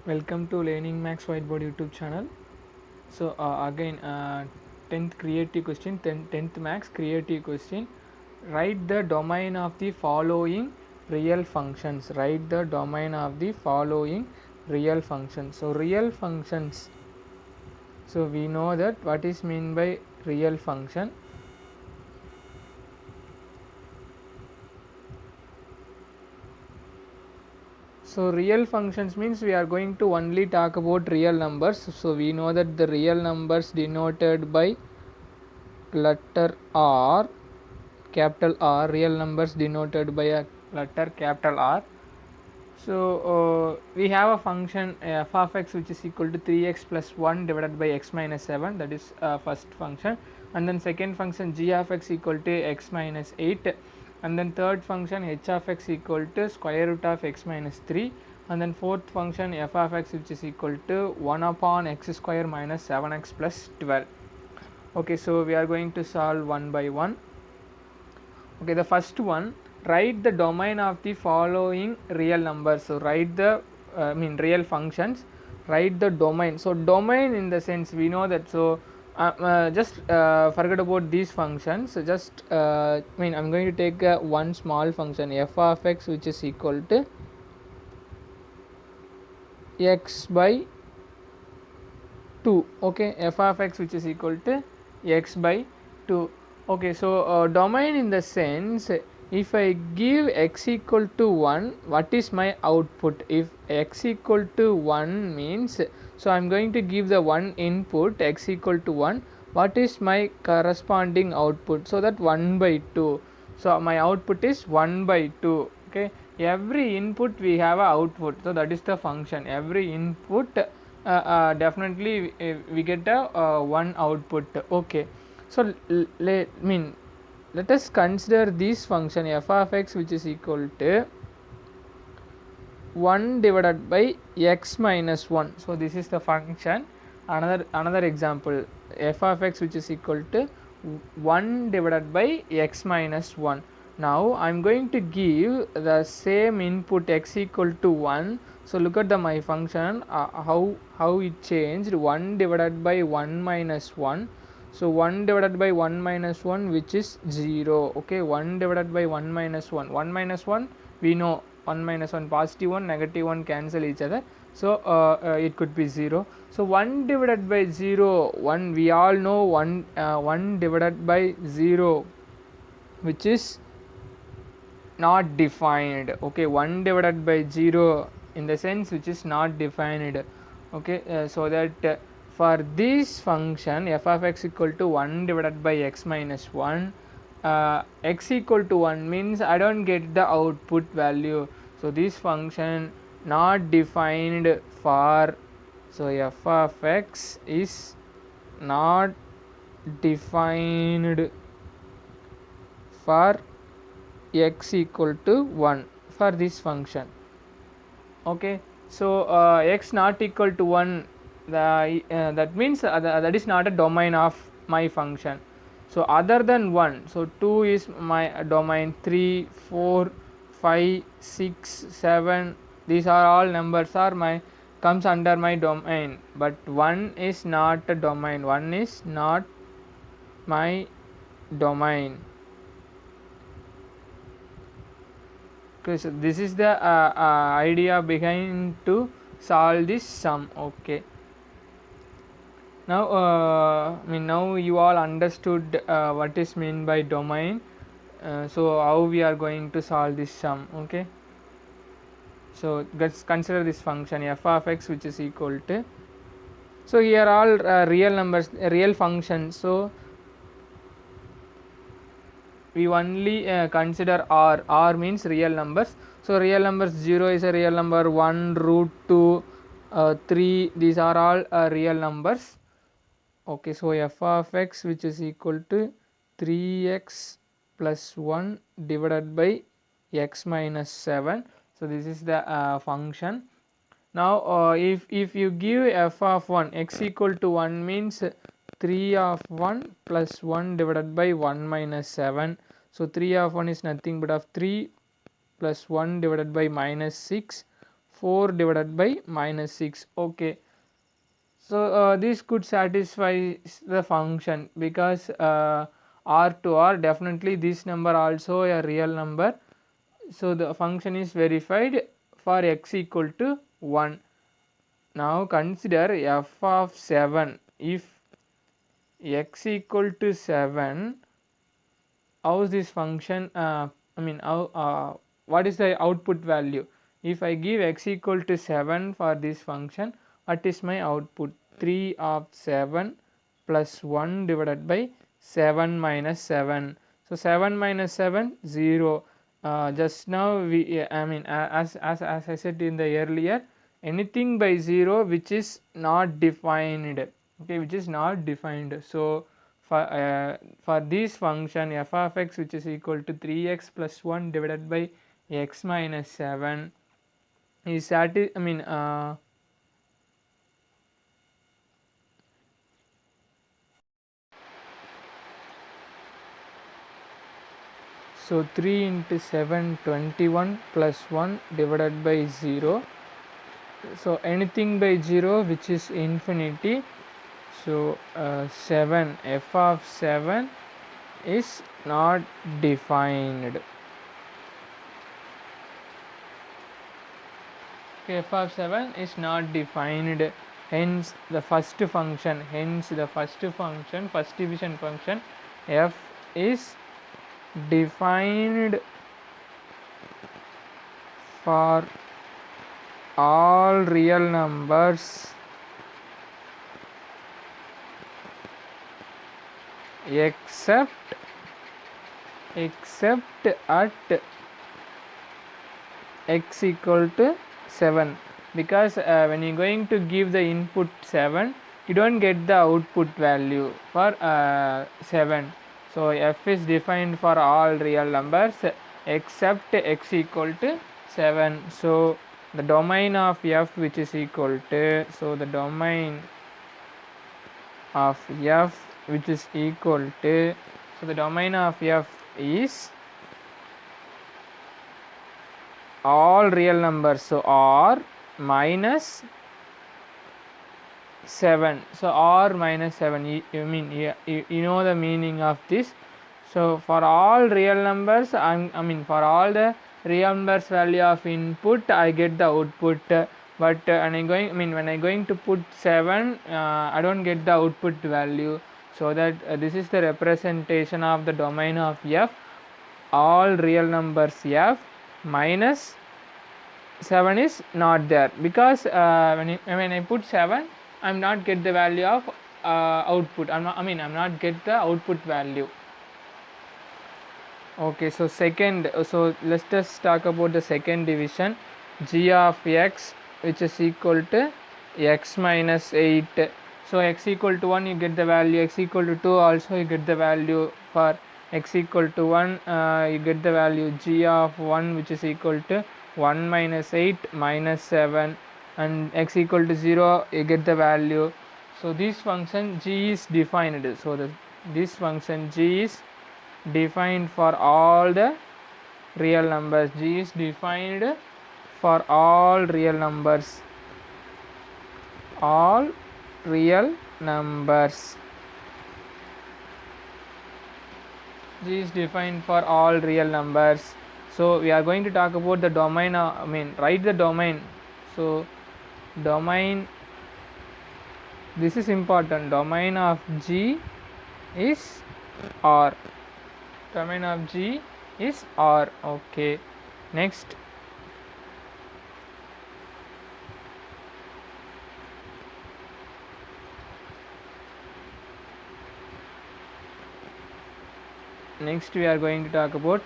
Welcome to Learning Max Whiteboard YouTube channel. So again 10th creative question, 10th max creative question. Write the domain of the following real functions. Write the domain of the following real functions. So real functions, so we know that what is mean by real function. So real functions means we are going to only talk about real numbers. So we know that the real numbers denoted by letter R, capital R, real numbers denoted by a letter capital R. So we have a function f of x which is equal to 3x plus 1 divided by x minus 7, that is first function, and then second function g of x equal to x minus 8, and then third function h of x equal to square root of x minus 3, and then fourth function f of x which is equal to 1 upon x square minus 7x plus 12. Okay, so we are going to solve one by one. Okay, the first one, write the domain of the following real numbers. So write the real functions, write the domain. So domain in the sense we know that, so just forget about these functions. So just I'm going to take one small function f of x which is equal to x by 2. Okay, f of x which is equal to x by 2. Okay, so domain in the sense, if I give x equal to 1, what is my output? If x equal to 1 means, so I am going to give the one input x equal to 1, what is my corresponding output? So that 1 by 2. So my output is 1 by 2. Okay, every input we have a output, so that is the function. Every input definitely we get a one output. Okay, so let us consider this function f of x which is equal to 1 divided by x minus 1. So this is the function. Another example, f of x which is equal to 1 divided by x minus 1. Now I am going to give the same input x equal to 1. So look at my function, how it changed. 1 divided by 1 minus 1. So 1 divided by 1 minus 1 which is 0. Okay, 1 divided by 1 minus 1. 1 minus 1 we know, 1 minus 1, positive 1 negative 1 cancel each other, so it could be 0. So 1 divided by 0, 1 we all know, 1 divided by 0 which is not defined. Okay, 1 divided by 0 in the sense which is not defined. Okay, so that for this function f of x equal to 1 divided by x minus 1, x equal to 1 means I don't get the output value. So this function not defined for, so f of x is not defined for x equal to 1 for this function. Okay, so x not equal to 1, that means that is not a domain of my function. So other than 1, so 2 is my domain, 3, 4, 5, 6, 7, these are all numbers are my comes under my domain, but 1 is not a domain, 1 is not my domain. Okay, so this is the idea behind to solve this sum. Okay, now now you all understood what is meant by domain. So how we are going to solve this sum. Okay, so let's consider this function f of x which is equal to, so here all real numbers, real functions, so we only consider r means real numbers. So real numbers, 0 is a real number, 1 root 2 3, these are all real numbers. Okay, so f of x which is equal to 3x plus 1 divided by x minus 7. So this is the function. Now if you give f of 1 x equal to 1 means 3 of 1 plus 1 divided by 1 minus 7. So 3 of 1 is nothing but of 3 plus 1 divided by minus 6. 4 divided by minus 6. Okay, so this could satisfy the function, because r to r, definitely this number also a real number, so the function is verified for x equal to 1. Now consider f of 7. If x equal to 7, how is this function, what is the output value? If I give x equal to 7 for this function, what is my output? 3 of 7 plus 1 divided by 7 minus 7. So 7 minus 7, 0. Just now we, as I said in the earlier, anything by 0 which is not defined, okay, which is not defined. So for this function f of x, which is equal to 3x plus 1 divided by x minus 7, is so 3 into 7, 21 plus 1 divided by 0. So anything by 0 which is infinity. So 7, f of 7 is not defined. F of 7 is not defined, hence the first function, first division function f is defined for all real numbers except at x equal to 7, because when you are going to give the input 7, you don't get the output value for 7. So f is defined for all real numbers except x equal to 7. So the domain of f which is equal to, so the domain of f which is equal to, so the domain of f is all real numbers, so r minus 7. So r minus 7, you know the meaning of this. So for all real numbers, for all the real numbers value of input, I get the output, but when I'm going to put 7, I don't get the output value. So that this is the representation of the domain of f, all real numbers f minus 7 is not there, because when I put 7, I'm not get the value of output. I'm not get the output value. Okay, so let's just talk about the second division, g of x which is equal to x minus 8. So x equal to 1 you get the value, x equal to 2 also you get the value. For x equal to 1 you get the value g of 1 which is equal to 1 minus 8 minus 7, and x equal to 0 you get the value. So this function g is defined, so this function g is defined for all the real numbers. G is defined for all real numbers, all real numbers. G is defined for all real numbers. So we are going to talk about the domain, write the domain. So domain, this is important, domain of G is R. Domain of G is R. Okay, next we are going to talk about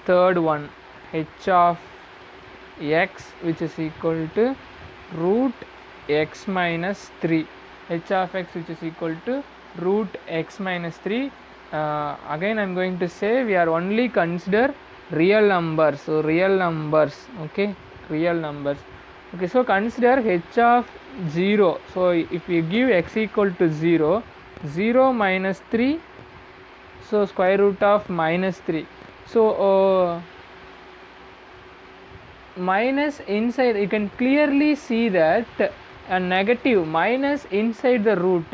third one, h of x which is equal to root x minus 3. H of x which is equal to root x minus 3. Again I am going to say we are only consider real numbers. So real numbers, okay, real numbers. Okay, so consider h of 0. So if we give x equal to 0, 0 minus 3, so square root of minus 3. So minus inside, you can clearly see that a negative minus inside the root.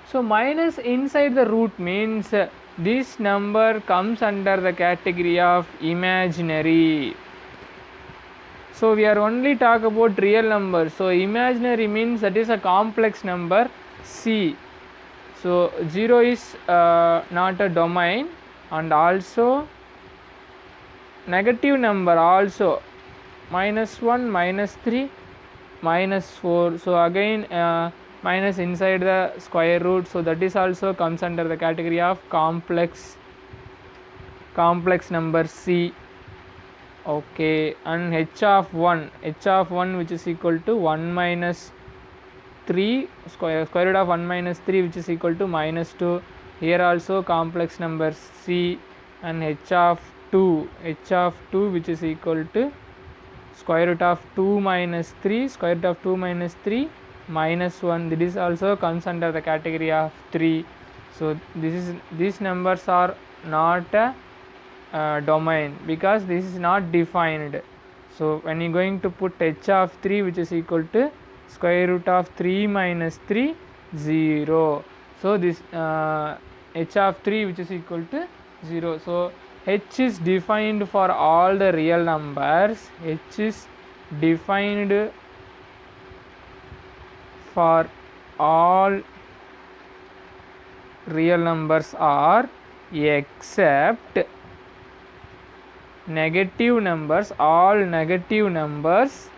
So minus inside the root means this number comes under the category of imaginary. So we are only talk about real numbers. So imaginary means that is a complex number C. So 0 is not a domain, and also negative number also -1, -3, -4. So again minus inside the square root, so that is also comes under the category of complex number C. Okay, and h of 1 which is equal to 1 minus 3 square root of 1 minus 3 which is equal to -2. Here also complex number C. And h of 2 which is equal to square root of 2 minus 3 minus 1. This also comes under the category of 3. So these numbers are not a domain because this is not defined. So when you are going to put h of 3 which is equal to square root of 3 minus 3, 0. So this h of 3 which is equal to 0. So h is defined for all the real numbers. H is defined for all real numbers are except negative numbers, all negative numbers,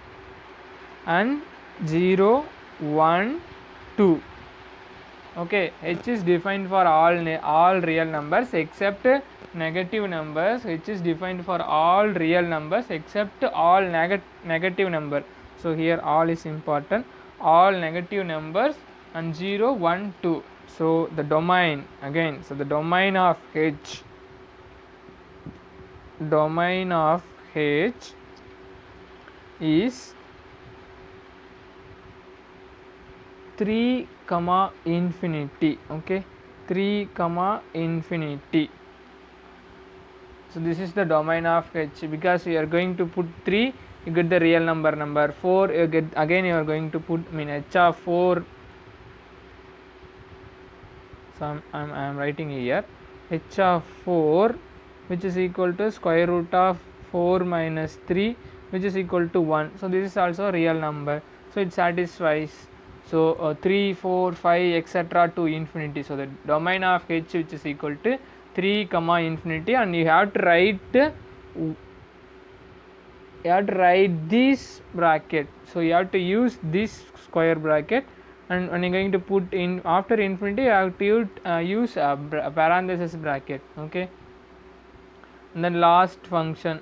and 0, 1, 2. Okay, h is defined for all real numbers except negative numbers. H is defined for all real numbers except all negative number. So here all is important, all negative numbers, and 0, 1, 2. So the domain again, so the domain of H is 3, infinity. Okay, 3, infinity. So this is the domain of H. Because you are going to put 3, you get the real number 4, you get again you are going to put h of 4. So I am writing here h of 4 which is equal to square root of 4 minus 3 which is equal to 1. So this is also a real number, so it satisfies. So 3, 4, 5 etc. to infinity. So the domain of H which is equal to 3, infinity, and you have to write this bracket. So you have to use this square bracket, and when you are going to put in after infinity you have to use a parenthesis bracket. Okay, and then last function.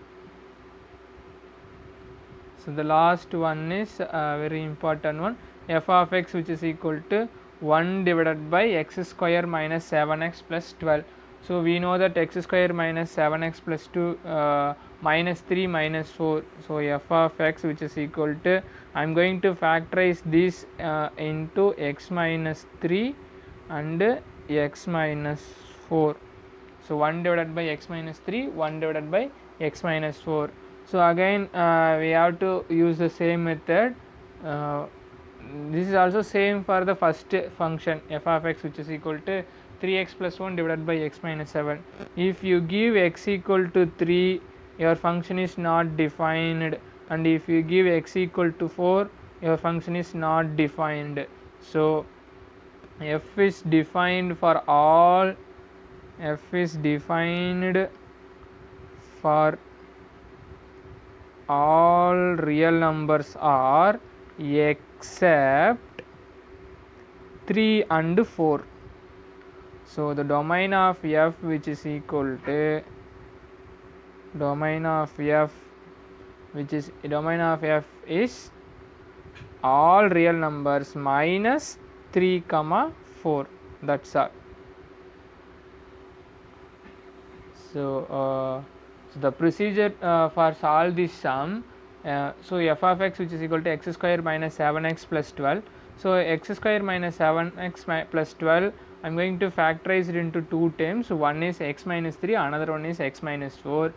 So the last one is a very important one, f of x which is equal to 1 divided by x square minus 7x plus 12. So we know that x square minus 7x plus 2 minus 3 minus 4. So f of x which is equal to, I am going to factorize this into x minus 3 and x minus 4. So 1 divided by x minus 3, 1 divided by x minus 4. So again we have to use the same method. This is also same for the first function f of x which is equal to 3x plus 1 divided by x minus 7. If you give x equal to 3, your function is not defined, and if you give x equal to 4, your function is not defined. So f is defined for all real numbers are except 3 and 4. So the domain of f which is equal to domain of f is all real numbers minus 3, 4. That's all. So the procedure for solve this sum, so f of x which is equal to x square minus 7x plus 12. So x square minus 7x plus 12, I am going to factorize it into two terms. One is x minus 3, another one is x minus 4.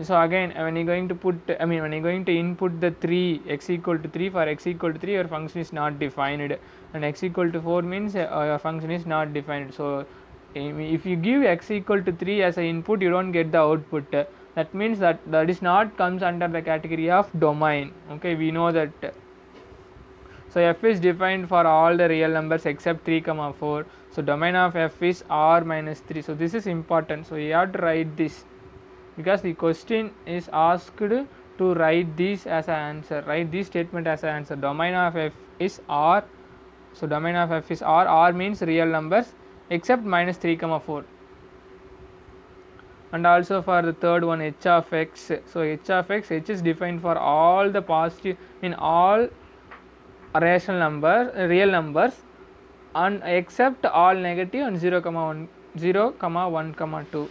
So again, when you're going to put, when you're going to input the 3, x equal to 3, for x equal to 3 your function is not defined, and x equal to 4 means your function is not defined. So if you give x equal to 3 as an input, you don't get the output. That means that is not comes under the category of domain. Okay, we know that. So f is defined for all the real numbers except 3 comma 4. So domain of f is r minus 3. So this is important, so you have to write this, because the question is asked to write this as an answer, write this statement as an answer. Domain of f is r. So domain of f is r means real numbers except minus 3 comma 4. And also for the third one, h of x. So h of x, h is defined for all the positive in all rational number real numbers, and except all negative and 0 comma 1 0 comma 1 comma 2.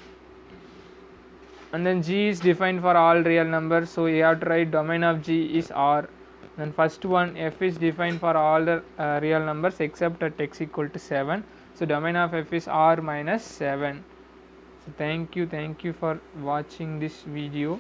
And then g is defined for all real numbers, so you have to write domain of g is r. Then first one, f is defined for all the real numbers except at x equal to 7. So domain of f is r minus 7. So thank you for watching this video.